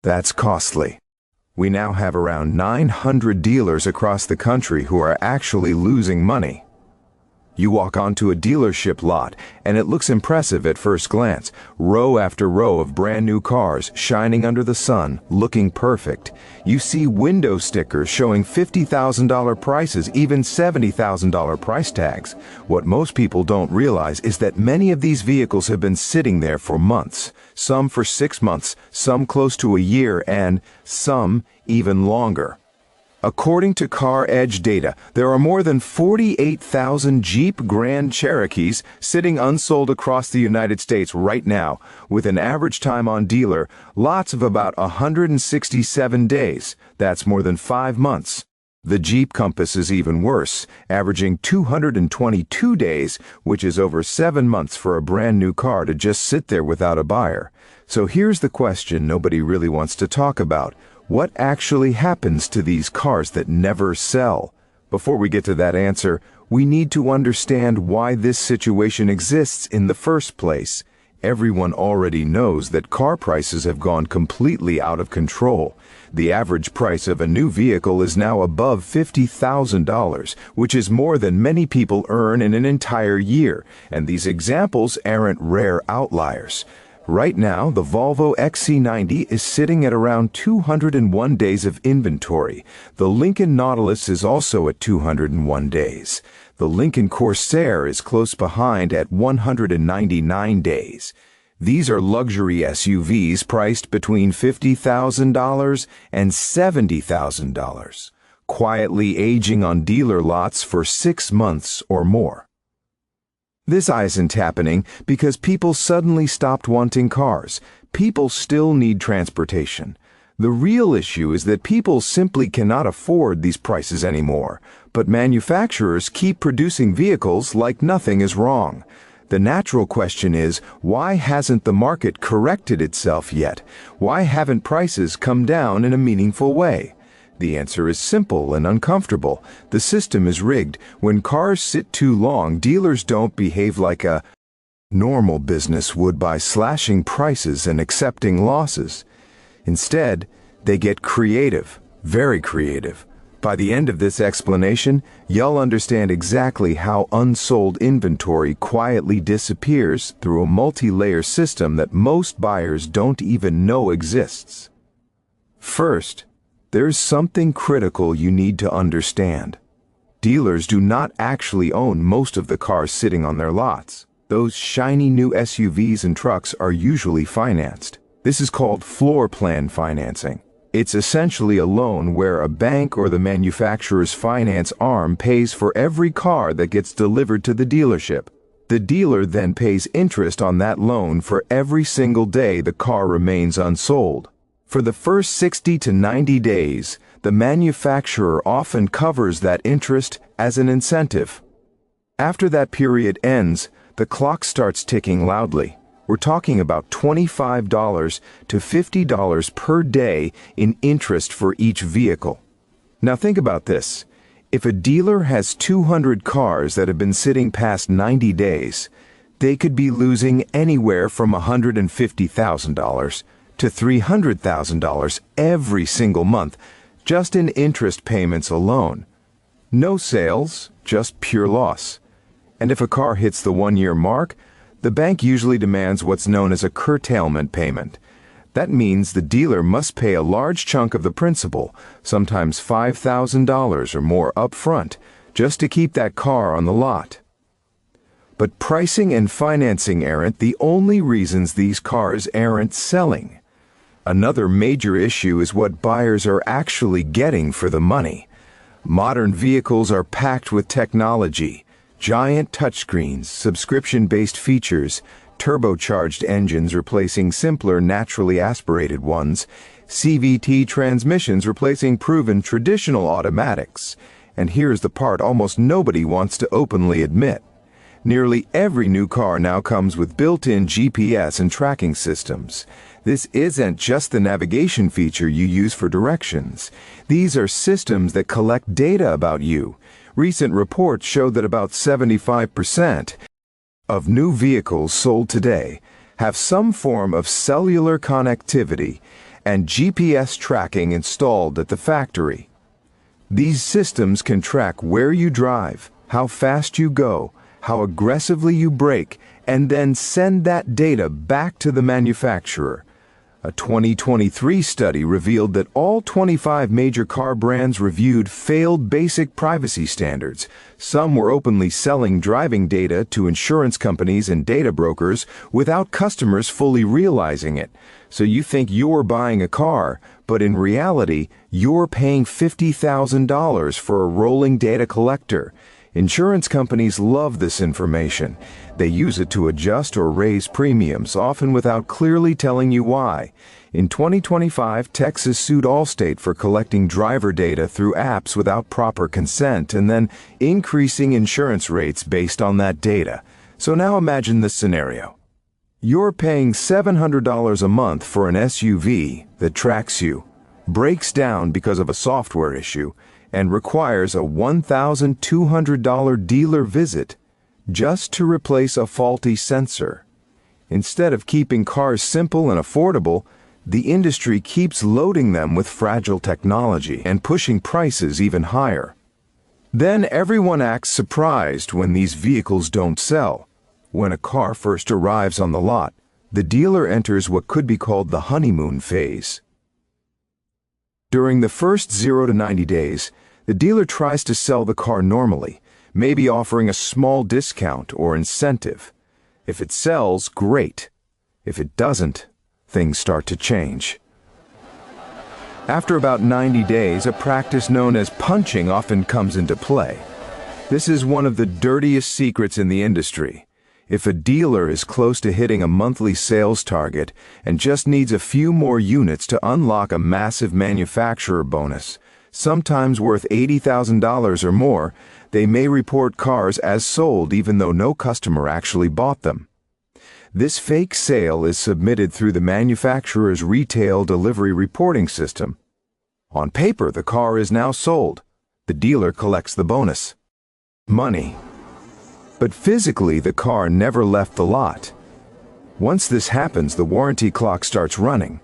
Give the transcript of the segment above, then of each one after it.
That's costly. We now have around 900 dealers across the country who are actually losing money. You walk onto a dealership lot, and it looks impressive at first glance. Row after row of brand new cars shining under the sun, looking perfect. You see window stickers showing $50,000 prices, even $70,000 price tags. What most people don't realize is that many of these vehicles have been sitting there for months, some for 6 months, some close to a year, and some even longer. According to Car Edge data, there are more than 48,000 Jeep Grand Cherokees sitting unsold across the United States right now, with an average time on dealer lots of about 167 days. That's more than 5 months. The Jeep Compass is even worse, averaging 222 days, which is over 7 months for a brand new car to just sit there without a buyer. So here's the question nobody really wants to talk about. What actually happens to these cars that never sell? Before we get to that answer, we need to understand why this situation exists in the first place. Everyone already knows that car prices have gone completely out of control. The average price of a new vehicle is now above $50,000, which is more than many people earn in an entire year, and these examples aren't rare outliers. Right now, the Volvo XC90 is sitting at around 201 days of inventory. The Lincoln Nautilus is also at 201 days. The Lincoln Corsair is close behind at 199 days. These are luxury SUVs priced between $50,000 and $70,000, quietly aging on dealer lots for 6 months or more. This isn't happening because people suddenly stopped wanting cars. People still need transportation. The real issue is that people simply cannot afford these prices anymore, but manufacturers keep producing vehicles like nothing is wrong. The natural question is, why hasn't the market corrected itself yet? Why haven't prices come down in a meaningful way? The answer is simple and uncomfortable. The system is rigged. When cars sit too long, dealers don't behave like a normal business would by slashing prices and accepting losses. Instead, they get creative, very creative. By the end of this explanation, you'll understand exactly how unsold inventory quietly disappears through a multi-layer system that most buyers don't even know exists. First, there's something critical you need to understand. Dealers do not actually own most of the cars sitting on their lots. Those shiny new SUVs and trucks are usually financed. This is called floor plan financing. It's essentially a loan where a bank or the manufacturer's finance arm pays for every car that gets delivered to the dealership. The dealer then pays interest on that loan for every single day the car remains unsold. For the first 60 to 90 days, the manufacturer often covers that interest as an incentive. After that period ends, the clock starts ticking loudly. We're talking about $25 to $50 per day in interest for each vehicle. Now think about this. If a dealer has 200 cars that have been sitting past 90 days, they could be losing anywhere from $150,000 to $300,000 every single month, just in interest payments alone. No sales, just pure loss. And if a car hits the 1-year mark, the bank usually demands what's known as a curtailment payment. That means the dealer must pay a large chunk of the principal, sometimes $5,000 or more upfront, just to keep that car on the lot. But pricing and financing aren't the only reasons these cars aren't selling. Another major issue is what buyers are actually getting for the money. Modern vehicles are packed with technology, giant touchscreens, subscription-based features, turbocharged engines replacing simpler naturally aspirated ones, CVT transmissions replacing proven traditional automatics. And here's the part almost nobody wants to openly admit. Nearly every new car now comes with built-in GPS and tracking systems. This isn't just the navigation feature you use for directions. These are systems that collect data about you. Recent reports show that about 75% of new vehicles sold today have some form of cellular connectivity, and GPS tracking installed at the factory. These systems can track where you drive, how fast you go, how aggressively you brake, and then send that data back to the manufacturer. A 2023 study revealed that all 25 major car brands reviewed failed basic privacy standards. Some were openly selling driving data to insurance companies and data brokers without customers fully realizing it. So you think you're buying a car, but in reality, you're paying $50,000 for a rolling data collector. Insurance companies love this information. They use it to adjust or raise premiums, often without clearly telling you why. In 2025, Texas sued Allstate for collecting driver data through apps without proper consent and then increasing insurance rates based on that data. So now imagine this scenario. You're paying $700 a month for an SUV that tracks you, breaks down because of a software issue, and requires a $1,200 dealer visit just to replace a faulty sensor. Instead of keeping cars simple and affordable, the industry keeps loading them with fragile technology and pushing prices even higher. Then everyone acts surprised when these vehicles don't sell. When a car first arrives on the lot, the dealer enters what could be called the honeymoon phase. During the first 0 to 90 days, the dealer tries to sell the car normally, maybe offering a small discount or incentive. If it sells, great. If it doesn't, things start to change. After about 90 days, a practice known as punching often comes into play. This is one of the dirtiest secrets in the industry. If a dealer is close to hitting a monthly sales target and just needs a few more units to unlock a massive manufacturer bonus, sometimes worth $80,000 or more, they may report cars as sold even though no customer actually bought them. This fake sale is submitted through the manufacturer's retail delivery reporting system. On paper, the car is now sold. The dealer collects the bonus money. But physically, the car never left the lot. Once this happens, the warranty clock starts running,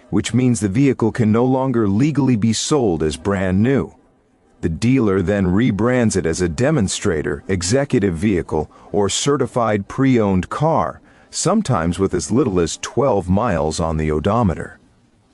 which means the vehicle can no longer legally be sold as brand new. The dealer then rebrands it as a demonstrator, executive vehicle, or certified pre-owned car, sometimes with as little as 12 miles on the odometer.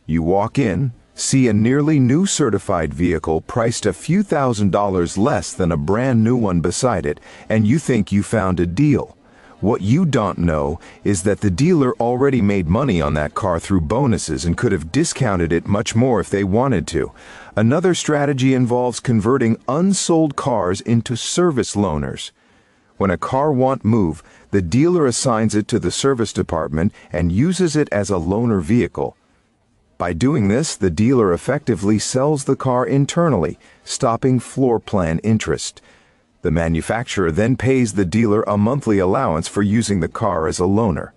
You walk in, see a nearly new certified vehicle priced a few $1,000s less than a brand new one beside it, and you think you found a deal. What you don't know is that the dealer already made money on that car through bonuses and could have discounted it much more if they wanted to. Another strategy involves converting unsold cars into service loaners. When a car won't move, the dealer assigns it to the service department and uses it as a loaner vehicle. By doing this, the dealer effectively sells the car internally, stopping floor plan interest. The manufacturer then pays the dealer a monthly allowance for using the car as a loaner.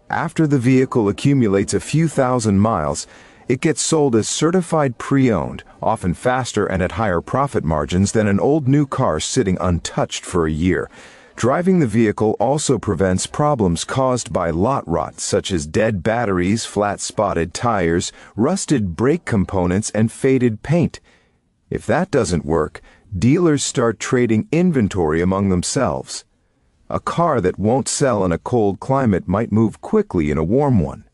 After the vehicle accumulates a few thousand miles, it gets sold as certified pre-owned, often faster and at higher profit margins than an old new car sitting untouched for a year. Driving the vehicle also prevents problems caused by lot rot, such as dead batteries, flat-spotted tires, rusted brake components, and faded paint. If that doesn't work, dealers start trading inventory among themselves. A car that won't sell in a cold climate might move quickly in a warm one.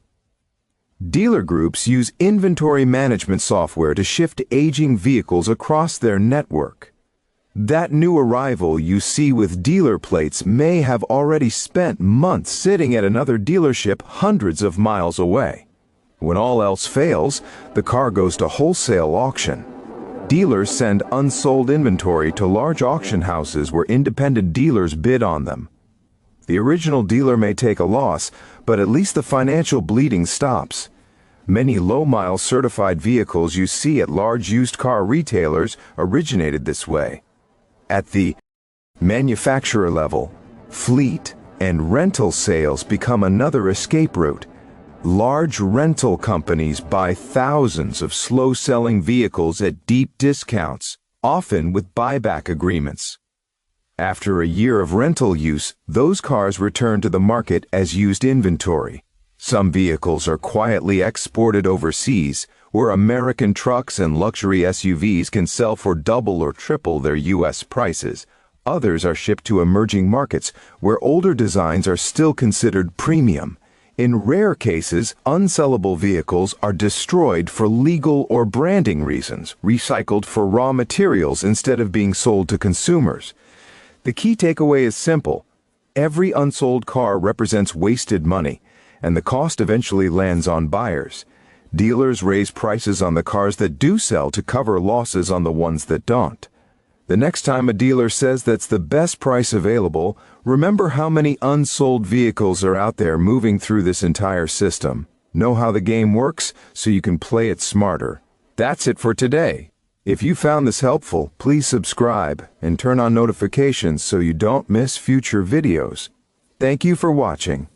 Dealer groups use inventory management software to shift aging vehicles across their network. That new arrival you see with dealer plates may have already spent months sitting at another dealership hundreds of miles away. When all else fails, the car goes to wholesale auction. Dealers send unsold inventory to large auction houses where independent dealers bid on them. The original dealer may take a loss, but at least the financial bleeding stops. Many low-mile certified vehicles you see at large used car retailers originated this way. At the manufacturer level, fleet and rental sales become another escape route. Large rental companies buy thousands of slow-selling vehicles at deep discounts, often with buyback agreements. After a year of rental use, those cars return to the market as used inventory. Some vehicles are quietly exported overseas, where American trucks and luxury SUVs can sell for double or triple their U.S. prices. Others are shipped to emerging markets, where older designs are still considered premium. In rare cases, unsellable vehicles are destroyed for legal or branding reasons, recycled for raw materials instead of being sold to consumers. The key takeaway is simple. Every unsold car represents wasted money, and the cost eventually lands on buyers. Dealers raise prices on the cars that do sell to cover losses on the ones that don't. The next time a dealer says that's the best price available, remember how many unsold vehicles are out there moving through this entire system. Know how the game works so you can play it smarter. That's it for today. If you found this helpful, please subscribe and turn on notifications so you don't miss future videos. Thank you for watching.